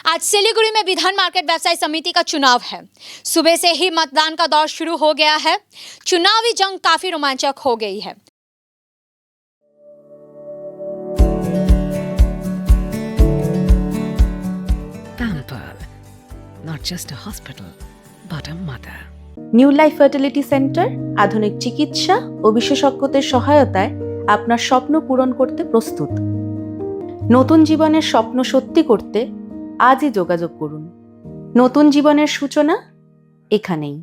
आज सिलीगुड़ी में विधान मार्केट व्यवसाय समिति का चुनाव है। सुबह से ही मतदान का दौर शुरू हो गया है। चुनावी जंग काफी रोमांचक हो गई है। Pampered, not just a hospital, but a mother. New life fertility centre আধুনিক চিকিৎসা ও বিশেষজ্ঞদের সহায়তায় আপনার স্বপ্ন পূরণ করতে প্রস্তুত। নতুন জীবনের স্বপ্ন সত্যি করতে আজই যোগাযোগ করুন। নতুন জীবনের সূচনা এখানেই।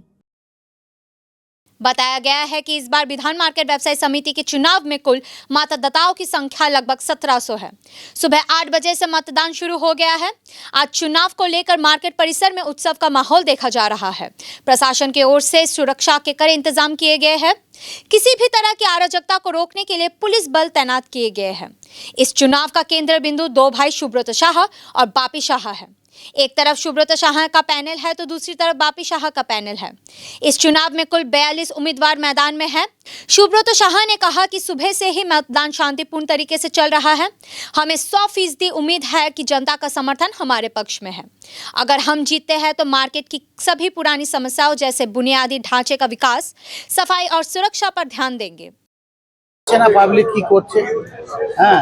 बताया गया है कि इस बार विधान मार्केट व्यवसाय समिति के चुनाव में कुल मतदाताओं की संख्या लगभग 1700 है। सुबह 8 बजे से मतदान शुरू हो गया है। आज चुनाव को लेकर मार्केट परिसर में उत्सव का माहौल देखा जा रहा है। प्रशासन की ओर से सुरक्षा के कड़े इंतजाम किए गए हैं। किसी भी तरह की अराजकता को रोकने के लिए पुलिस बल तैनात किए गए हैं। इस चुनाव का केंद्र बिंदु दो भाई सुब्रत शाह और बापी शाह है। एक तरफ सुब्रत शाह का पैनल है तो दूसरी तरफ बापी शाह का पैनल है। इस चुनाव में कुल 42 उम्मीदवार मैदान में हैं। सुब्रत शाह ने कहा कि सुबह से ही मतदान शांतिपूर्ण तरीके से चल रहा है। हमें 100% उम्मीद है कि जनता का समर्थन हमारे पक्ष में है। अगर हम जीतते हैं तो मार्केट की सभी पुरानी समस्याओं जैसे बुनियादी ढांचे का विकास, सफाई और सुरक्षा पर ध्यान देंगे। পাবলিক কি করছে, হ্যাঁ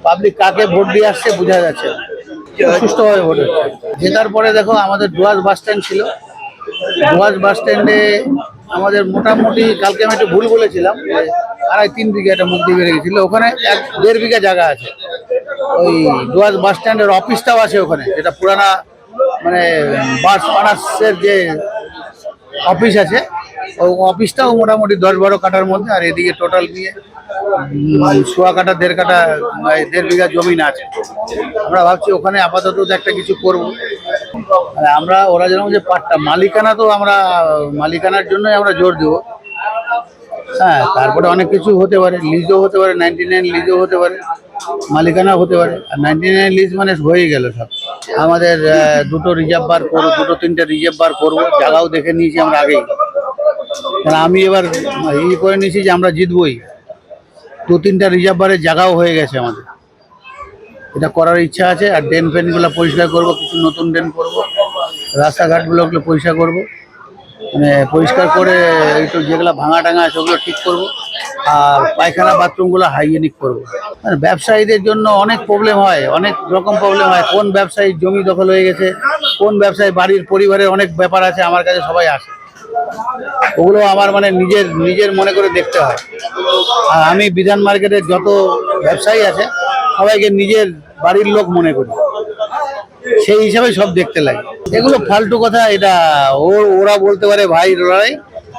পাবলিক কাকে ভোট দিয়ে আসছে বোঝা যাচ্ছে, সুষ্ঠুভাবে ভোট হচ্ছে। জেতার পরে দেখো আমাদের ডুয়ার্স বাস স্ট্যান্ড ছিল, ডুয়ার্স বাস স্ট্যান্ডে আমাদের মোটামুটি কালকে আমি একটু ভুল বলেছিলাম, 2.5-3 বিঘা একটা মুখ দিয়ে বেড়ে গেছিলো, ওখানে 1-1.5 বিঘা জায়গা আছে। ওই ডুয়ার্স বাস স্ট্যান্ডের অফিসটাও আছে ওখানে, যেটা পুরানা মানে বাস ফানার্সের যে অফিস আছে, ওই অফিসটাও মোটামুটি 10-12 কাঠার মধ্যে। আর এদিকে টোটাল নিয়ে 1.25 কাঠা 1.5 বিঘা জমি আছে। আমরা ভাবছি ওখানে আপাতত একটা কিছু করবো। আমরা ওরা যেন যে পাট্টা মালিকানা, তো আমরা মালিকানার জন্যই আমরা জোর দেবো। হ্যাঁ, তারপরে অনেক কিছু হতে পারে, লিজও হতে পারে, 99 লিজও হতে পারে, মালিকানা হতে পারে। আর 99 লিজ মানে হয়ে গেল সব। আমাদের 2টো রিজার্ভ বার করবো, 2-3টে রিজার্ভ বার করবো, জায়গাও দেখে নিয়েছি আমরা আগেই। কারণ আমি এবার করে নিয়েছি যে আমরা জিতবই। 2-3টা রিজার্ভ বারের জায়গাও হয়ে গেছে আমাদের, এটা করার ইচ্ছা আছে। আর ড্রেন ফেনগুলো পরিষ্কার করবো, কিছু নতুন ড্রেন করবো, রাস্তাঘাটগুলোকে পরিষ্কার করবো, মানে পরিষ্কার করে একটু যেগুলো ভাঙা টাঙা আছে ওগুলো ঠিক করবো। আর পায়খানা বাথরুমগুলো হাইজেনিক করবো। মানে ব্যবসায়ীদের জন্য অনেক প্রবলেম হয়, অনেক রকম প্রবলেম হয়। কোন ব্যবসায়ী জমি দখল হয়ে গেছে, কোন ব্যবসায়ী বাড়ির পরিবারের অনেক ব্যাপার আছে, আমার কাছে সবাই আসে, ওগুলো আমার মানে নিজের মনে করে দেখতে হয়। আর আমি বিধান মার্কেটের যত ব্যবসায়ী আছে সবাইকে নিজের বাড়ির লোক মনে করি, সেই হিসাবে সব দেখতে লাগে। এগুলো ফালতু কথা, এটা ওরা বলতে পারে ভাই লড়াই,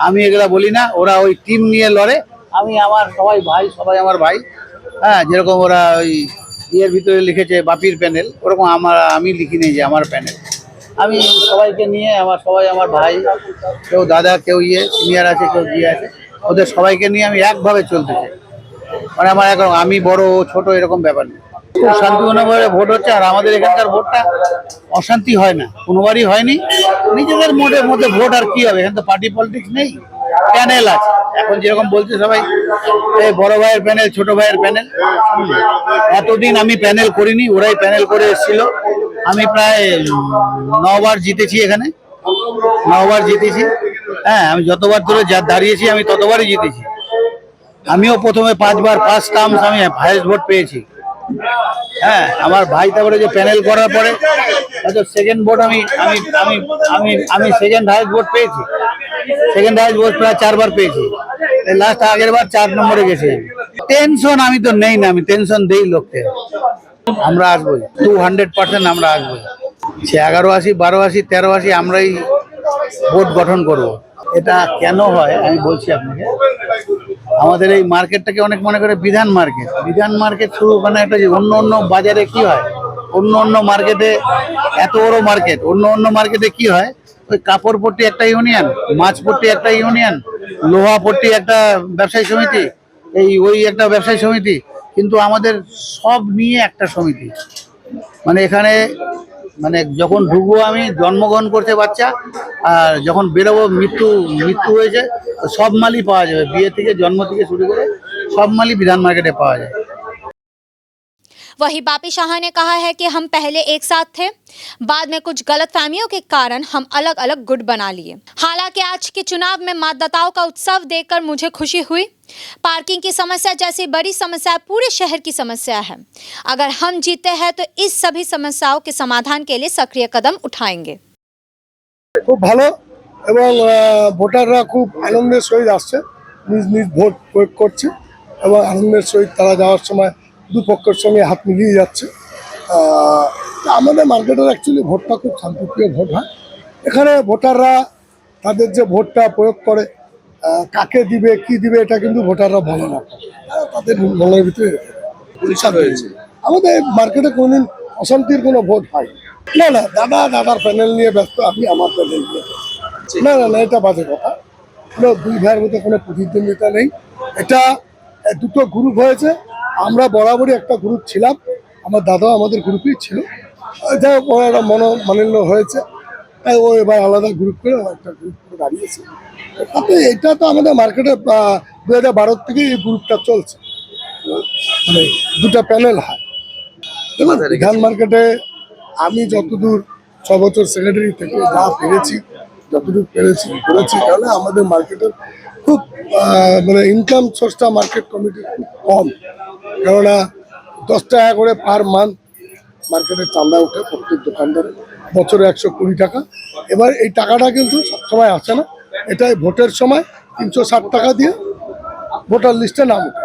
আমি এগুলা বলি না। ওরা ওই টিম নিয়ে লড়ে, আমি আমার সবাই ভাই, সবাই আমার ভাই। হ্যাঁ, যেরকম ওরা ওই ইয়ের ভিতরে লিখেছে বাপির প্যানেল, ওরকম আমি লিখিনি যে আমার প্যানেল। আমি সবাইকে নিয়ে সবাই আমার ভাই, কেউ দাদা, কেউ সিনিয়র আছে, কেউ আছে, ওদের সবাইকে নিয়ে আমি একভাবে চলতে চাই। মানে আমার এখন আমি বড় ছোট এরকম ব্যাপার নেই, খুব শান্তিপূর্ণভাবে ভোট হচ্ছে। আর আমাদের এখানকার ভোটটা অশান্তি হয় না, কোনোবারই হয়নি। নিজেদের মধ্যে ভোট আর কি হবে, এখানে তো পার্টি পলিটিক্স নেই, প্যানেল আছে। এখন যেরকম বলছে সবাই বড় ভাইয়ের প্যানেল, ছোট ভাইয়ের প্যানেল, এতদিন আমি প্যানেল করিনি, ওরাই প্যানেল করে এসেছিল। আমি প্রায় 9 বার জিতেছি, এখানে 9 বার জিতেছি। হ্যাঁ, আমি যতবার ধরে দাঁড়িয়েছি আমি ততবারই জিতেছি। আমিও প্রথমে 5 বার ফার্স্ট টার্মস আমি হাইয়েস্ট ভোট পেয়েছি। হ্যাঁ, আমার ভাই তারপরে যে প্যানেল করার পরে হয়তো সেকেন্ড ভোট আমি সেকেন্ড হাইয়েস্ট ভোট পেয়েছি। সেকেন্ড হাইয়েস্ট ভোট প্রায় 4 বার পেয়েছি। লাস্ট আগের বার 4 নম্বরে গেছি। টেনশন আমি তো নেই না, আমি টেনশন দেই লোককে। আমরা আসবোই, 200% আমরা আসবোই। সে 11 আসি, 12 আসি, 13 আসি, আমরাই ভোট গঠন করব। এটা কেন হয় আমি বলছি আপনাকে। আমাদের এই মার্কেটটাকে অনেক মনে করে বিধান মার্কেট শুরু, মানে একটা যে অন্য বাজারে কি হয়, অন্য মার্কেটে এত বড় মার্কেট, অন্য মার্কেটে কি হয়, ওই কাপড় পট্টি একটা ইউনিয়ন, মাছ পট্টি একটা ইউনিয়ন, লোহা পট্টি একটা ব্যবসায়ী সমিতি, ওই একটা ব্যবসায়ী সমিতি। কিন্তু আমাদের সব নিয়ে একটা সমিতি। মানে এখানে মানে যখন ঢুকবো, আমি জন্মগ্রহণ করছে বাচ্চা, আর যখন বেরোবো মৃত্যু হয়েছে, সব মালই পাওয়া যাবে। বিয়ে থেকে জন্ম থেকে শুরু করে সব মালই বিধান মার্কেটে পাওয়া যায়। वहीं बापी शाह ने कहा है कि हम पहले एक साथ थे, बाद में कुछ गलतफहमियों के कारण हम अलग अलग गुट बना लिए। हालांकि आज के चुनाव में मतदाताओं का उत्सव देखकर मुझे खुशी हुई। पार्किंग की समस्या जैसी बड़ी समस्या पूरे शहर की समस्या है। अगर हम जीते हैं तो इस सभी समस्याओं के समाधान के लिए सक्रिय कदम उठाएंगे। খুব ভালো এবং ভোটাররা খুব আনন্দের সহিত আসছে, নিজ নিজ ভোট প্রয়োগ করছে এবং আনন্দের সহিত তারা যাওয়ার সময় দুপক্ষের সঙ্গে হাত মিলিয়ে যাচ্ছে। তা আমাদের মার্কেটের অ্যাকচুয়ালি ভোটটা খুব শান্তিপ্রিয় ভোট হয়। এখানে ভোটাররা তাদের যে ভোটটা প্রয়োগ করে কাকে দিবে কি দিবে এটা কিন্তু ভোটাররা বলে না, তারা তাদের মনের ভিতরে রেখে দেয়। শান্তি। আমাদের মার্কেটে কোনোদিন অশান্তির কোনো ভোট হয় না। না, দাদার প্যানেল নিয়ে ব্যস্ত, আমি আমার প্যানেল নিয়ে ব্যস্ত। না, এটা বাজে কথা। কোনো দুই ভাইয়ের মধ্যে কোনো প্রতিদ্বন্দ্বিতা নেই। এটা দুটো গ্রুপ হয়েছে, আমরা বরাবরই একটা গ্রুপ ছিলাম, আমার দাদাও আমাদের গ্রুপেই ছিল। যাই হোক একটা মনোমালিন্য হয়েছে, তাই ও এবার আলাদা গ্রুপ করে একটা গ্রুপ করে দাঁড়িয়েছে। তাতে এটা তো আমাদের মার্কেটে 2012 থেকে এই গ্রুপটা চলছে, মানে দুটো প্যানেল হয়। দেখুন বিধান মার্কেটে আমি যতদূর 6 বছর সেক্রেটারি থেকে যা পেরেছি, যতটুকু পেরেছি করেছি, তাহলে আমাদের মার্কেটের খুব মানে ইনকাম সোর্সটা মার্কেট কমিটির খুব কম। কেননা 10 টাকা করে পার মান্থ মার্কেটের চাঁদা ওঠে প্রত্যেক দোকানদারে, বছরে 120 টাকা। এবার এই টাকাটা কিন্তু সবসময় আসে না, এটাই ভোটের সময় 360 টাকা দিয়ে ভোটার লিস্টে নাম ওঠে,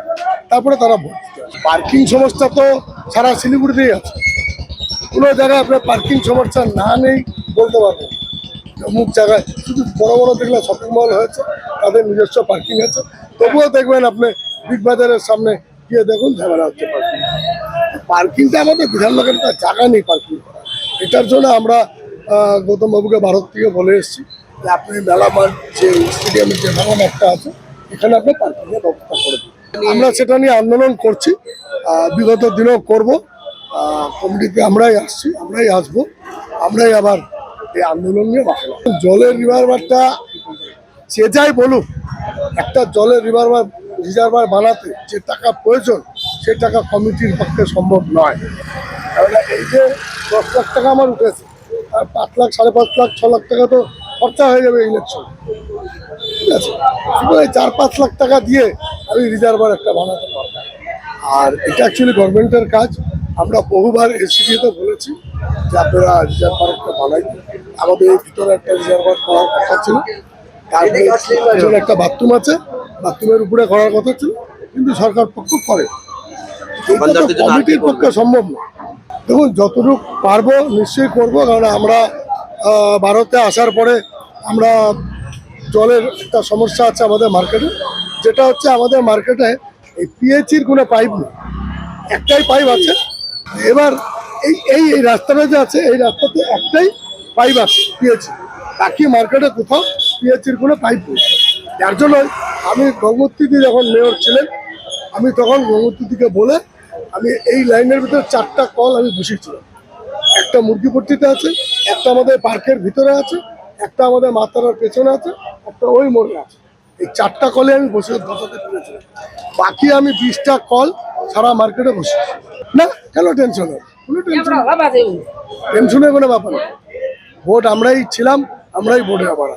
তারপরে তারা ভোট দিতে আসে। পার্কিং সমস্যা তো সারা শিলিগুড়িতেই আছে, কোনো জায়গায় আপনার পার্কিং সমস্যা না নেই বলতে পারবেন। অমুক জায়গায় শুধু বড় বড় দেখলে শপিং মল হয়েছে, তাদের নিজস্ব পার্কিং আছে, তবুও দেখবেন আপনি বিগ বাজারের সামনে গিয়ে দেখুন ঝামেলা হচ্ছে পার্কিং। পার্কিংটা আমাদের বিধান মার্কেটে জায়গা নেই পার্কিং করা। এটার জন্য আমরা গৌতম বাবুকে ভারত থেকে বলে এসেছি যে আপনি মেলা মাঠ যে স্টেডিয়ামের যে মেলা মাঠটা আছে এখানে আপনি পার্কিংয়ের ব্যবস্থা করে দিন। আমরা সেটা নিয়ে আন্দোলন করছি, বিগত দিনেও করব। কমিটিতে আমরাই আসছি, আমরাই আসবো, আমরাই আবার এই আন্দোলন নিয়ে বাঁচলাম। জলের রিজার্ভারটা সে যাই বলুক, একটা জলের রিজার্ভার বানাতে যে টাকা প্রয়োজন সেই টাকা কমিটির পক্ষে সম্ভব নয়। কারণ এই যে 10 লাখ টাকা আমার উঠেছে, আর 5 লাখ 5.5 লাখ 6 লাখ টাকা তো খরচা হয়ে যাবে ইলেকশন, ঠিক আছে? শুধু এই 4-5 লাখ টাকা দিয়ে আমি রিজার্ভার একটা বানাতে পারবো। আর এটা অ্যাকচুয়ালি গভর্নমেন্টের কাজ। আমরা বহুবার এসিডিতে বলেছি যে আপনারা রিজার্ভার একটা বানাই। আমাদের এই ভিতরে একটা রিজার্ভার করার কথা ছিল, তারপরে একটা বাথরুম আছে, বাথরুমের উপরে করার কথা ছিল, কিন্তু সরকার পক্ষ করে, কমিটির পক্ষে সম্ভব না। দেখুন যতটুকু পারবো নিশ্চয়ই করবো, কারণ আমরা ভারতে আসার পরে আমরা জলের একটা সমস্যা আছে আমাদের মার্কেটে, যেটা হচ্ছে আমাদের মার্কেটে এই পিএইচির কোনো পাইপ নেই, একটাই পাইপ আছে। এবার এই রাস্তাটা যে আছে এই রাস্তাতে একটাই পাইপ আছে পিএইচি, বাকি মার্কেটে কোথাও পিএইচির কোনো পাইপ নেই। যার জন্য আমি গঙ্গোত্রীদি যখন মেয়র ছিলেন, আমি তখন গঙ্গোত্রীদিকে বলে আমি এই লাইনের ভিতরে 4টা কল আমি বসিয়েছিলাম। একটা মুরগিপট্টিতে আছে, একটা আমাদের পার্কের ভিতরে আছে, একটা আমাদের মাতারার পেছনে আছে, একটা ওই মোড়ে আছে। এই 4টা কলে আমি বসাতে পেরেছিলাম। বাকি আমি 20টা কল সারা মার্কেটে বসেছি। না কেন টেনশন হবে, কোনো টেনশনের কোনো ব্যাপার না। ভোট আমরাই ছিলাম, আমরাই ভোটে আবার